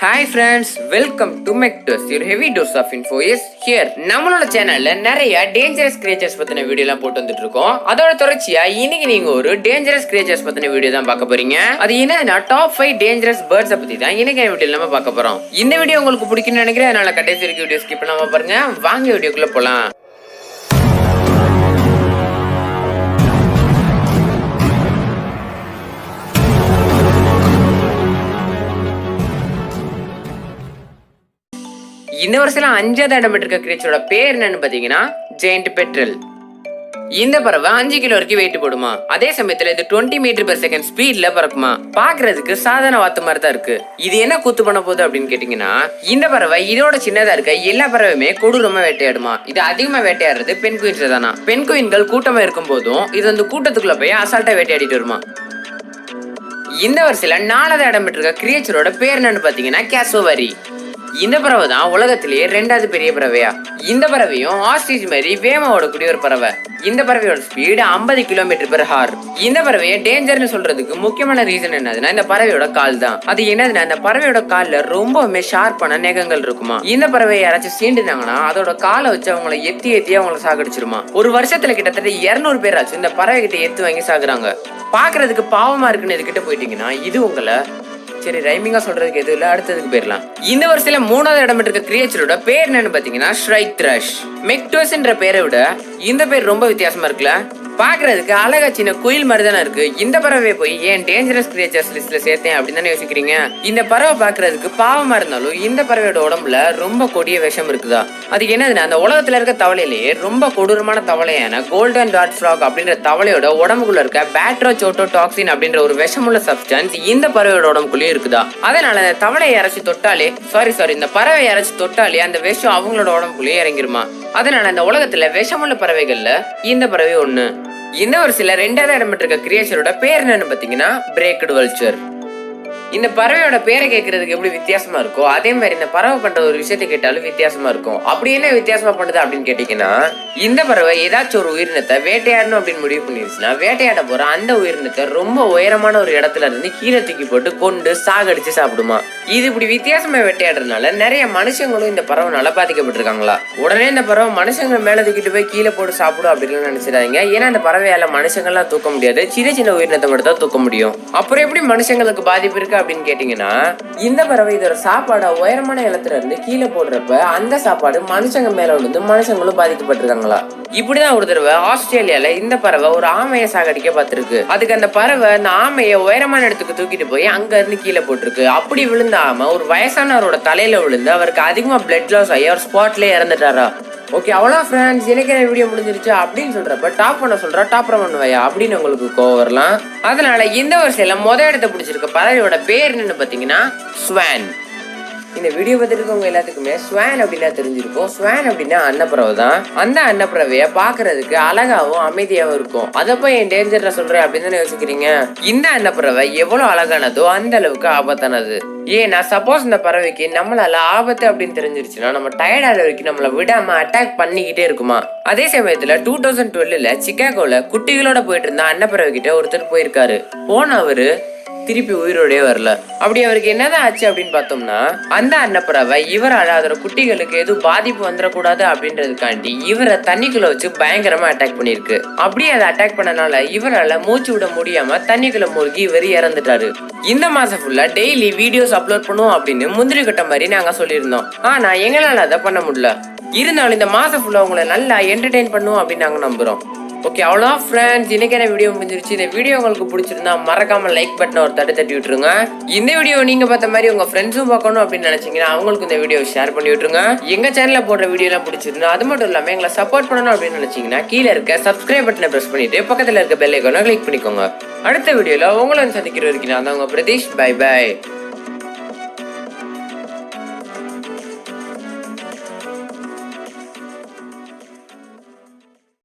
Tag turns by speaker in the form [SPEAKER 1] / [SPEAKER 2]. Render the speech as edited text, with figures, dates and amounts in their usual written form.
[SPEAKER 1] Hi friends, welcome to Mectus, your heavy dose of info is here. நம்மளோட சேனல்ல நிறைய dangerous creatures பத்தின video எல்லாம் போட்டு வந்துட்டு இருக்கோம். அதோட தொடர்ச்சியா இன்னைக்கு நீங்க ஒரு டேஞ்சரஸ் கிரியேச்சர்ஸ் பத்தின வீடியோ தான் பார்க்க போறீங்க. அது என்னன்னா டாப் 5 டேஞ்சரஸ் பேர்ட்ஸ் பத்தி தான் இன்னைக்கு வீடியோல நம்ம பார்க்க போறோம். இந்த வீடியோ உங்களுக்கு பிடிக்கும்னு நினைக்கிறேன். அதனால கடைசி வரைக்கும் வீடியோ ஸ்கிப் பண்ணாம பாருங்க. வாங்க வீடியோக்குள்ள போலாம். இந்த வருஷத்துல 5வது இடம் பெற்றிருக்க கிரியேச்சரோட பேர் என்னன்னு பாத்தீங்கன்னா ஜெயண்ட் பெட்ரல். இந்த பறவை 5 கிலோ வரைக்கும் வெயிட் போடுமா. அதே சமயத்துல இது 20 மீட்டர் பெர் செகண்ட் ஸ்பீட்ல பறக்குமா. பாக்குறதுக்கு சாதாரண வாத்து மாதிரி தான் இருக்கு. இது என்ன கூத்து பண்ண போகுது அப்படின்னு கேட்டீங்கன்னா, இந்த பறவை இதோட சின்னதா இருக்க எல்லா பறவையுமே கொடூரமா வேட்டையாடுமா. இது அதிகமா வேட்டையாடுறது பெண் குயின்ஸ் தானா. பெண் குயின்கள் கூட்டமா இருக்கும் போதும் இது வந்து கூட்டத்துக்குள்ள போய் அசால்ட்டா வேட்டையாடிட்டு வருமா. இந்த வருஷத்துல 4வது இடம் பெற்றிருக்க கிரியேச்சரோட பேர் என்னன்னு பாத்தீங்கன்னா கேசோவரி. இந்த பறவை தான் உலகத்திலேயே 2வது பெரிய பறவையா. இந்த பறவையும் ஆஸ்ட்ரிச் மாதிரி வேகமா ஓடக்கூடிய ஒரு பறவை. இந்த பறவையோட ஸ்பீடு 50 கிலோமீட்டர் பெர் ஹவர். இந்த பறவையை டேஞ்சர்னு சொல்றதுக்கு முக்கியமான ரீசன் என்னதுன்னா இந்த பறவையோட கால் தான். அது என்னதுன்னா இந்த பறவையோட கால்ல ரொம்பவுமே ஷார்ப்பான நகங்கள் இருக்குமா. இந்த பறவையை யாராச்சும் சீண்டுனாங்கன்னா அதோட காலை வச்சு அவங்களை எத்தி அவங்களை சாகடிச்சிருமா. ஒரு வருஷத்துல கிட்டத்தட்ட 200 பேராச்சும் இந்த பறவை கிட்ட எத்து வாங்கி சாகுறாங்க. பாக்குறதுக்கு பாவமா இருக்குன்னு இதுகிட்ட போயிட்டீங்கன்னா இது உங்களை சரி ரைமிங்கா சொல்றதுக்கு எதுவும் இல்ல, அடுத்ததுக்கு போயிடலாம். இந்த வருஷத்துல 3வது இடம் இருக்க கிரியேச்சரோட பேர் என்னன்னு பாத்தீங்கன்னா ஸ்ட்ரைக் த்ரஷ். மெக்டோஸ்ன்ற பேரை விட இந்த பேர் ரொம்ப வித்தியாசமா இருக்குல்ல. பாக்குறதுக்கு அழகா சின்ன குயில் மாதிரி தானே இருக்கு. இந்த பறவை போய் ஏன் டேஞ்சரஸ் கிரியேச்சர்ஸ் லிஸ்ட்ல சேர்த்தேன் அப்படின்னு தானே யோசிக்கிறீங்க. இந்த பறவை பாக்குறதுக்கு பாவமா இருந்தாலும் இந்த பறவையோட உடம்புல ரொம்ப கொடிய விஷம் இருக்குதா. அதுக்கு என்னதுன்னா அந்த உலகத்துல இருக்க தவளையிலேயே ரொம்ப கொடூரமான தவளையான கோல்டன் டாட் ஃப்ராக் அப்படின்ற தவளையோட உடம்புக்குள்ள இருக்க பேட்ரோசோட்டோடாக்சின் அப்படின்ற ஒரு விஷமுள்ள சப்ஸ்டன்ஸ் இந்த பறவையோட உடம்புக்குள்ளேயும் இருக்குதா. அதனால அந்த தவளையை யாராச்சும் தொட்டாலே இந்த பறவை யாராச்சும் தொட்டாலே அந்த விஷம் அவங்களோட உடம்புக்குள்ளேயே இறங்கிருமா. அதனால இந்த உலகத்துல விஷமுள்ள பறவைகள்ல இந்த பறவை ஒண்ணு. இந்த வருஷத்துல 2வது இடம் பெற்றிருக்க கிரியேச்சரோட பேர் என்னன்னு பாத்தீங்கன்னா பிரேக்டு வல்ச்சர். இந்த பறவையோட பேரை கேட்கறதுக்கு எப்படி வித்தியாசமா இருக்கோ அதே மாதிரி இந்த பறவை பண்ற ஒரு விஷயத்தை கேட்டாலும் வித்தியாசமா இருக்கும். அப்படி என்ன வித்தியாசமா பண்ணுது அப்படின்னு கேட்டீங்கன்னா, இந்த பறவை ஏதாச்சும் ஒரு உயிரினத்தை வேட்டையாடணும் அப்படின்னு முடிவு பண்ணிருச்சுன்னா வேட்டையாட போற அந்த உயிரினத்தை ரொம்ப உயரமான ஒரு இடத்துல இருந்து கீழே தூக்கி போட்டு கொண்டு சாகடிச்சு சாப்பிடுமா. இது இப்படி வித்தியாசமா வேட்டையாடுறதுனால நிறைய மனுஷங்களும் இந்த பறவைனால பாதிக்கப்பட்டிருக்காங்களா. உடனே இந்த பறவை மனுஷங்க மேல தூக்கிட்டு போய் கீழே போட்டு சாப்பிடும் அப்படின்னு நினைச்சிடாங்க. ஏன்னா இந்த பறவையால மனுஷங்கள்லாம் தூக்க முடியாது, சின்ன சின்ன உயிரினத்தை மட்டும் தான் தூக்க முடியும். அப்புறம் எப்படி மனுஷங்களுக்கு பாதிப்பு இருக்கு அப்படின்னு கேட்டீங்கன்னா, இந்த பறவை இதோட சாப்பாட உயரமான இடத்துல இருந்து கீழே போடுறப்ப அந்த சாப்பாடு மனுஷங்க மேல விழுந்து மனுஷங்களும் பாதிக்கப்பட்டிருக்காங்களா. இப்படிதான் ஒரு தடவை ஆஸ்திரேலியால இந்த பறவை ஒரு ஆமையை சாகடிக்க பார்த்திருக்கு. அதுக்கு அந்த பறவை அந்த ஆமையை உயரமான இடத்துக்கு தூக்கிட்டு போய் அங்க இருந்து கீழே போட்டிருக்கு. அப்படி விழுந்த ஆமை ஒரு வயசானவரோட தலையில விழுந்து அவருக்கு அதிகமா பிளட் லாஸ் ஆகி அவர் ஸ்பாட்லயே இறந்துட்டாரா. ஓகே அவ்வளோ ஃப்ரெண்ட்ஸ், எனக்கு வீடியோ முடிஞ்சிருச்சு அப்படின்னு சொல்றப்ப டாப் பண்ண சொல்றா டாப் பண்ணுவையா அப்படின்னு உங்களுக்கு கோவம் வரலாம். அதனால இந்த வருஷத்துல இடத்தை பிடிச்சிருக்க பறவையோட பேர் என்னன்னு பாத்தீங்கன்னா ஸ்வான். இந்த வீடியோ பார்த்துருக்கவங்க எல்லாத்துக்குமே ஸ்வான் அப்படின்னா தெரிஞ்சிருக்கும். ஸ்வான் அப்படின்னா அன்னப்பறவை தான். அந்த அன்னப்பறவைய பாக்குறதுக்கு அழகாவும் அமைதியாவும் இருக்கும். அதை போய் என் டேஞ்சர்ல சொல்றேன் அப்படின்னு தானே யோசிக்கிறீங்க. இந்த அன்னப்பறவை எவ்வளவு அழகானதோ அந்த அளவுக்கு ஆபத்தானது. ஏன்னா சப்போஸ் இந்த பறவைக்கு நம்மளால ஆபத்து அப்படின்னு தெரிஞ்சிருச்சுன்னா நம்ம டயர்டான வரைக்கும் நம்மள விடாம அட்டாக் பண்ணிக்கிட்டே இருக்குமா. அதே சமயத்துல 2012 சிகாகோல குட்டிகளோட போயிட்டு இருந்த அன்னப்பறவை கிட்ட ஒருத்தர் போயிருக்காரு. போன அவரு திருப்பி உயிரோடே வரல. அப்படி அவருக்கு என்னதான் ஆச்சு அப்படின்னு பார்த்தோம்னா, அந்த அன்னப்பறவை இவரால் அதோட குட்டிகளுக்கு எதுவும் பாதிப்பு வந்துடக்கூடாது அப்படின்றதுக்காண்டி இவரை தண்ணிக்குள்ள வச்சு பயங்கரமா அட்டாக் பண்ணிருக்கு. அப்படியே அதை அட்டாக் பண்ணனால இவரால மூச்சு விட முடியாம தண்ணிக்குள்ள மூழ்கி இவர் இறந்துட்டாரு. இந்த மாசம் ஃபுல்லா டெய்லி வீடியோஸ் அப்லோட் பண்ணுவோம் அப்படின்னு முந்திரி கட்ட மாதிரி நாங்க சொல்லியிருந்தோம். ஆனா எங்களால அதை பண்ண முடியல. இருந்தாலும் இந்த மாசம் ஃபுல்லா உங்களை நல்லா என்டர்டெயின் பண்ணுவோம் அப்படின்னு நாங்க நம்புறோம். ஓகே அவ்வளோதான் ஃப்ரெண்ட்ஸ், இன்னைக்கான வீடியோ முடிஞ்சிருச்சு. இந்த வீடியோ உங்களுக்கு பிடிச்சிருந்தா மறக்காம லைக் பட்டனை ஒரு தட்டி விட்டுருங்க. இந்த வீடியோ நீங்க பார்த்த மாதிரி உங்க ஃப்ரெண்ட்ஸும் பார்க்கணும் அப்படின்னு நினைச்சீங்கன்னா அவங்களுக்கு இந்த வீடியோ ஷேர் பண்ணி விட்டுருங்க. எங்க சேனல்ல போடுற வீடியோ எல்லாம் பிடிச்சிருந்தா அது மட்டும் இல்லாம எங்களை சப்போர்ட் பண்ணணும் அப்படின்னு நினைச்சீங்கன்னா கீழே இருக்க சப்ஸ்கிரைப் பட்டனை பிரஸ் பண்ணிட்டு பக்கத்துல இருக்க பெல் ஐகானை கிளிக் பண்ணிக்கோங்க. அடுத்த வீடியோல உங்களை சந்திக்கிற வரைக்கும் நான் தான் உங்க பிரதீஷ். By by.